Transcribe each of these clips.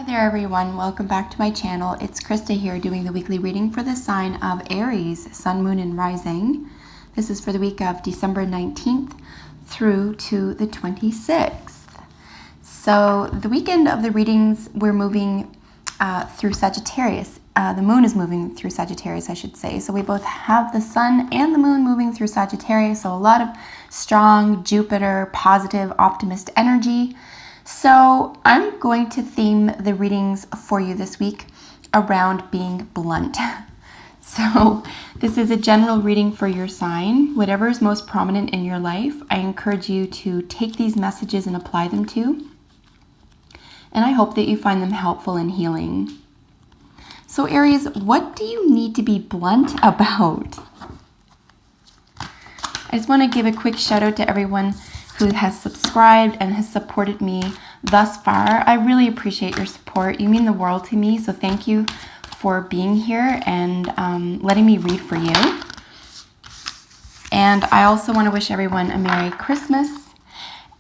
Hi there everyone, welcome back to my channel. It's Krista here doing the weekly reading for the sign of Aries, Sun, Moon, and Rising. This is for the week of December 19th through to the 26th. So the weekend of the readings, we're moving through Sagittarius. The moon is moving through Sagittarius, I should say. So we both have the sun and the moon moving through Sagittarius. So a lot of strong Jupiter, positive, optimist energy. So I'm going to theme the readings for you this week around being blunt. So this is a general reading for your sign. Whatever is most prominent in your life, I encourage you to take these messages and apply them to. And I hope that you find them helpful and healing. So Aries, what do you need to be blunt about? I just want to give a quick shout out to everyone who has subscribed and has supported me thus far. I really appreciate your support. You mean the world to me, so thank you for being here and letting me read for you. And I also want to wish everyone a Merry Christmas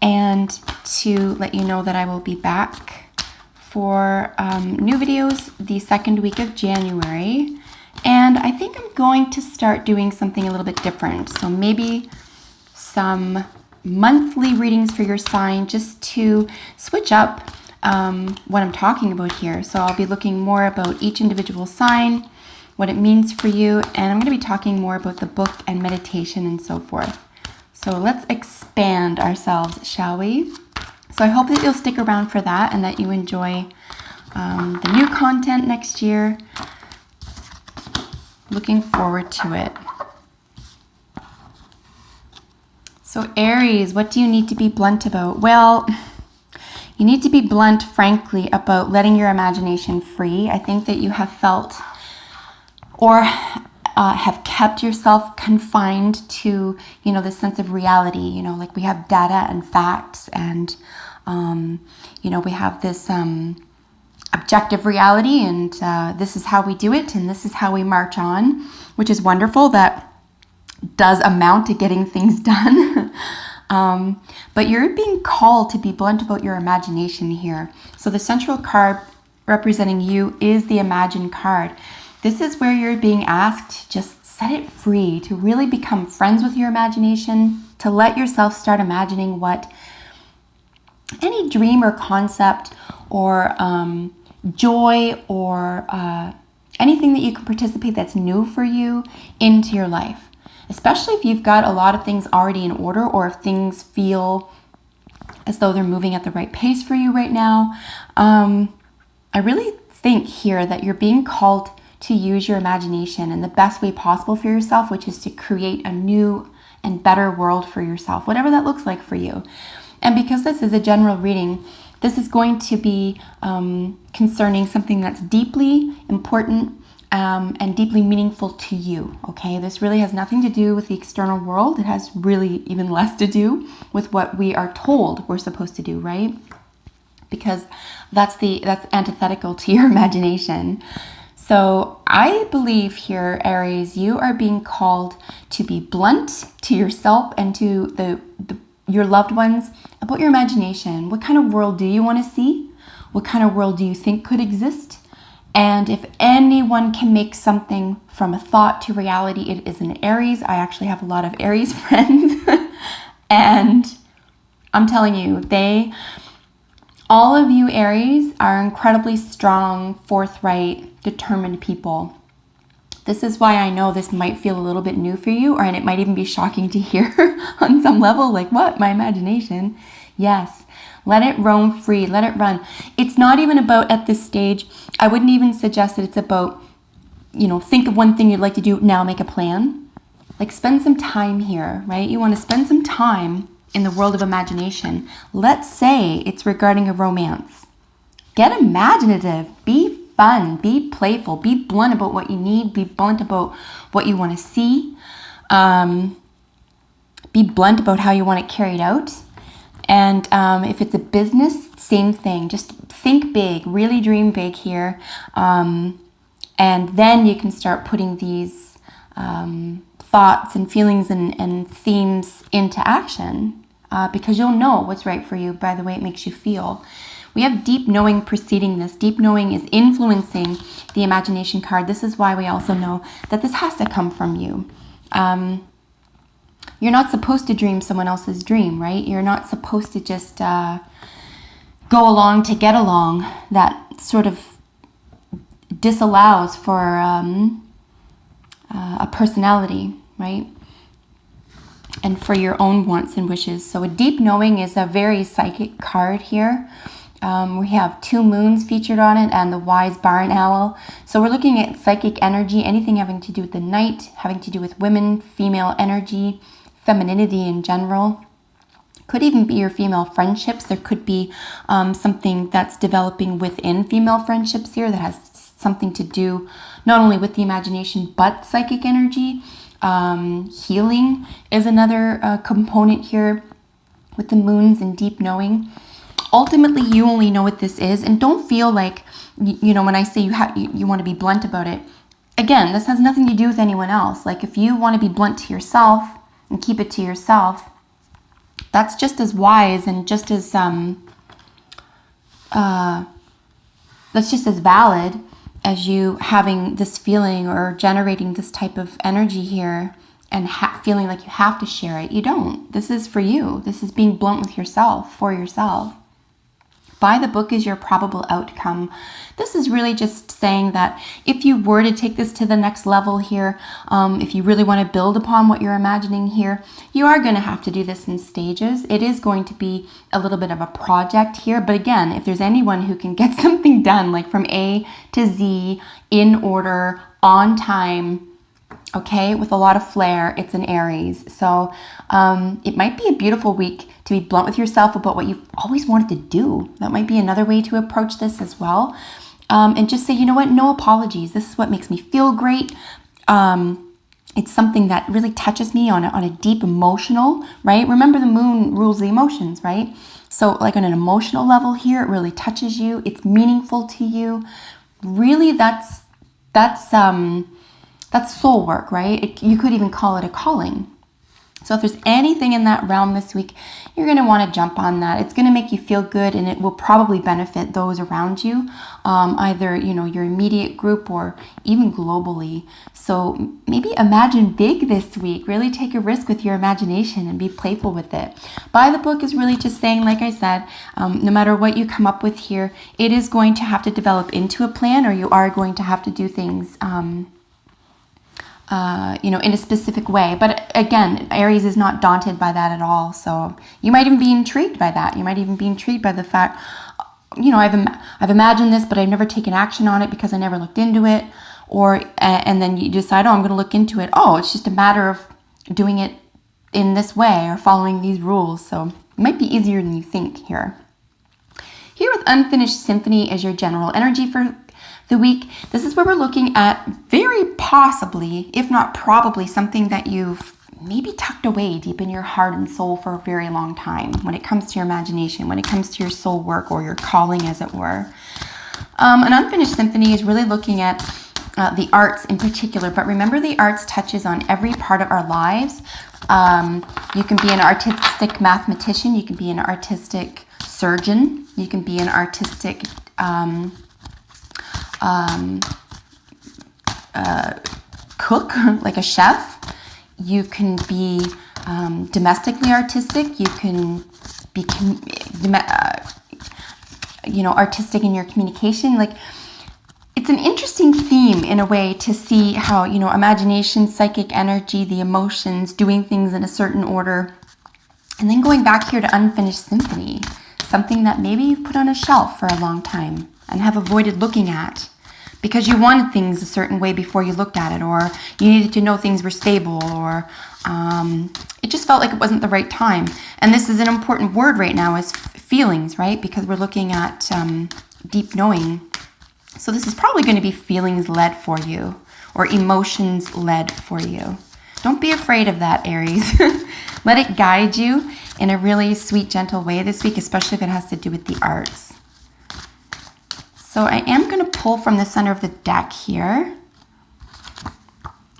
and to let you know that I will be back for new videos the second week of January. And I think I'm going to start doing something a little bit different. So maybe some monthly readings for your sign just to switch up what I'm talking about here. So I'll be looking more about each individual sign, what it means for you, and I'm going to be talking more about the book and meditation and so forth. So let's expand ourselves, shall we? So I hope that you'll stick around for that and that you enjoy the new content next year. Looking forward to it. So Aries, what do you need to be blunt about? Well, you need to be blunt, frankly, about letting your imagination free. I think that you have felt or have kept yourself confined to, this sense of reality. Like we have data and facts and, we have this objective reality and this is how we do it and this is how we march on, which is wonderful. That does amount to getting things done. But you're being called to be blunt about your imagination here. So the central card representing you is the Imagine card. This is where you're being asked to just set it free, to really become friends with your imagination, to let yourself start imagining what any dream or concept or joy or anything that you can participate that's new for you into your life. Especially if you've got a lot of things already in order or if things feel as though they're moving at the right pace for you right now. I really think here that you're being called to use your imagination in the best way possible for yourself, which is to create a new and better world for yourself, whatever that looks like for you. And because this is a general reading, this is going to be concerning something that's deeply important and deeply meaningful to you, okay? This really has nothing to do with the external world. It has really even less to do with what we are told we're supposed to do, right? Because that's antithetical to your imagination. So I believe here, Aries, you are being called to be blunt to yourself and to your loved ones about your imagination. What kind of world do you want to see? What kind of world do you think could exist? And if anyone can make something from a thought to reality, it is an Aries. I actually have a lot of Aries friends. And I'm telling you, all of you Aries are incredibly strong, forthright, determined people. This is why I know this might feel a little bit new for you, and it might even be shocking to hear on some level, like, what, my imagination? Yes, let it roam free, let it run. It's not even about, at this stage, I wouldn't even suggest that it's about, think of one thing you'd like to do, now make a plan. Like spend some time here, right? You want to spend some time in the world of imagination. Let's say it's regarding a romance. Get imaginative, be fun, be playful, be blunt about what you need, be blunt about what you want to see, be blunt about how you want it carried out. And if it's a business, same thing. Just think big, really dream big here. And then you can start putting these thoughts and feelings and themes into action because you'll know what's right for you by the way it makes you feel. We have deep knowing preceding this. Deep knowing is influencing the imagination card. This is why we also know that this has to come from you. You're not supposed to dream someone else's dream, right? You're not supposed to just go along to get along. That sort of disallows for a personality, right? And for your own wants and wishes. So a deep knowing is a very psychic card here. We have 2 moons featured on it and the wise barn owl. So we're looking at psychic energy, anything having to do with the night, having to do with women, female energy, femininity in general. Could even be your female friendships. There could be something that's developing within female friendships here that has something to do not only with the imagination but psychic energy. Healing is another component here with the moons and deep knowing. Ultimately, you only know what this is, and don't feel like, you know, when I say you want to be blunt about it. Again, this has nothing to do with anyone else. Like, if you want to be blunt to yourself and keep it to yourself, that's just as wise and just as that's just as valid as you having this feeling or generating this type of energy here and feeling like you have to share it. You don't. This is for you. This is being blunt with yourself, for yourself. By the book is your probable outcome. This is really just saying that if you were to take this to the next level here, if you really want to build upon what you're imagining here, you are going to have to do this in stages. It is going to be a little bit of a project here. But again, if there's anyone who can get something done, like from A to Z, in order, on time, okay, with a lot of flair, it's an Aries. So it might be a beautiful week to be blunt with yourself about what you've always wanted to do. That might be another way to approach this as well. And just say, you know what, no apologies. This is what makes me feel great. It's something that really touches me on a deep emotional, right? Remember, the moon rules the emotions, right? So like on an emotional level here, it really touches you. It's meaningful to you. Really, that's soul work, right? You could even call it a calling. So if there's anything in that realm this week, you're going to want to jump on that. It's going to make you feel good, and it will probably benefit those around you, either, you know, your immediate group or even globally. So maybe imagine big this week. Really take a risk with your imagination and be playful with it. By the book is really just saying, like I said, no matter what you come up with here, it is going to have to develop into a plan, or you are going to have to do things you know, in a specific way. But again, Aries is not daunted by that at all. So you might even be intrigued by that. You might even be intrigued by the fact, you know, I've imagined this, but I've never taken action on it because I never looked into it. Or, and then you decide, oh, I'm going to look into it. Oh, it's just a matter of doing it in this way or following these rules. So it might be easier than you think here. Here with Unfinished Symphony is your general energy for the week. This is where we're looking at very possibly, if not probably, something that you've maybe tucked away deep in your heart and soul for a very long time when it comes to your imagination, when it comes to your soul work or your calling, as it were. An Unfinished Symphony is really looking at the arts in particular, but remember, the arts touches on every part of our lives. You can be an artistic mathematician, you can be an artistic surgeon, you can be an artistic cook, like a chef. You can be domestically artistic. You can be, you know, artistic in your communication. Like, it's an interesting theme in a way to see how, you know, imagination, psychic energy, the emotions, doing things in a certain order, and then going back here to Unfinished Symphony, something that maybe you've put on a shelf for a long time and have avoided looking at because you wanted things a certain way before you looked at it, or you needed to know things were stable, or it just felt like it wasn't the right time. And this is an important word right now, is feelings, right? Because we're looking at deep knowing. So this is probably going to be feelings led for you, or emotions led for you. Don't be afraid of that, Aries. Let it guide you in a really sweet, gentle way this week, especially if it has to do with the arts. So I am going to pull from the center of the deck here.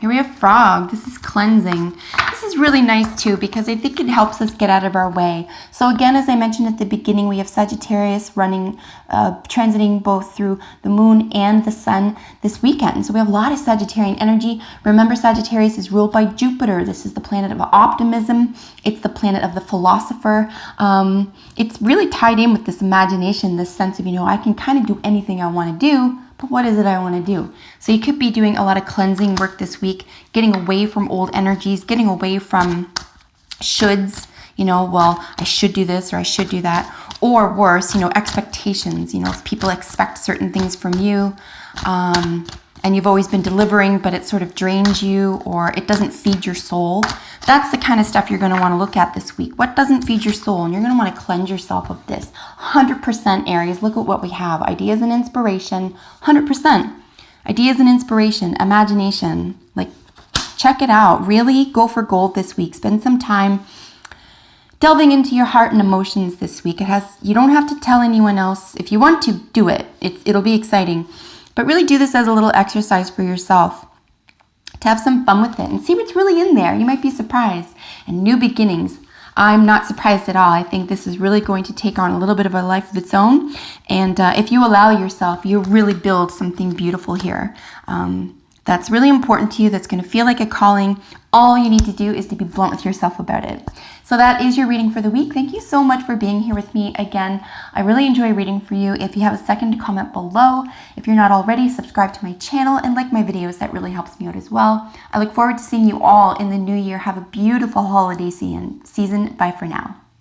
Here we have Frog. This is cleansing. This is really nice too, because I think it helps us get out of our way. So again, as I mentioned at the beginning, we have Sagittarius running, transiting both through the moon and the sun this weekend. So we have a lot of Sagittarian energy. Remember, Sagittarius is ruled by Jupiter. This is the planet of optimism. It's the planet of the philosopher. It's really tied in with this imagination, this sense of, I can kind of do anything I want to do, but what is it I want to do? So you could be doing a lot of cleansing work this week, getting away from old energies, getting away from shoulds, well, I should do this or I should do that. Or worse, expectations. If people expect certain things from you, and you've always been delivering, but it sort of drains you, or it doesn't feed your soul. That's the kind of stuff you're going to want to look at this week. What doesn't feed your soul? And you're going to want to cleanse yourself of this. 100% Aries. Look at what we have. Ideas and inspiration. 100%. Ideas and inspiration. Imagination. Check it out. Really go for gold this week. Spend some time delving into your heart and emotions this week. You don't have to tell anyone else. If you want to, do it. It'll be exciting. But really do this as a little exercise for yourself, to have some fun with it and see what's really in there. You might be surprised. And new beginnings. I'm not surprised at all. I think this is really going to take on a little bit of a life of its own. And if you allow yourself, you'll really build something beautiful here. That's really important to you, that's going to feel like a calling. All you need to do is to be blunt with yourself about it. So that is your reading for the week. Thank you so much for being here with me. Again, I really enjoy reading for you. If you have a second, comment below. If you're not already, subscribe to my channel and like my videos. That really helps me out as well. I look forward to seeing you all in the new year. Have a beautiful holiday season. Bye for now.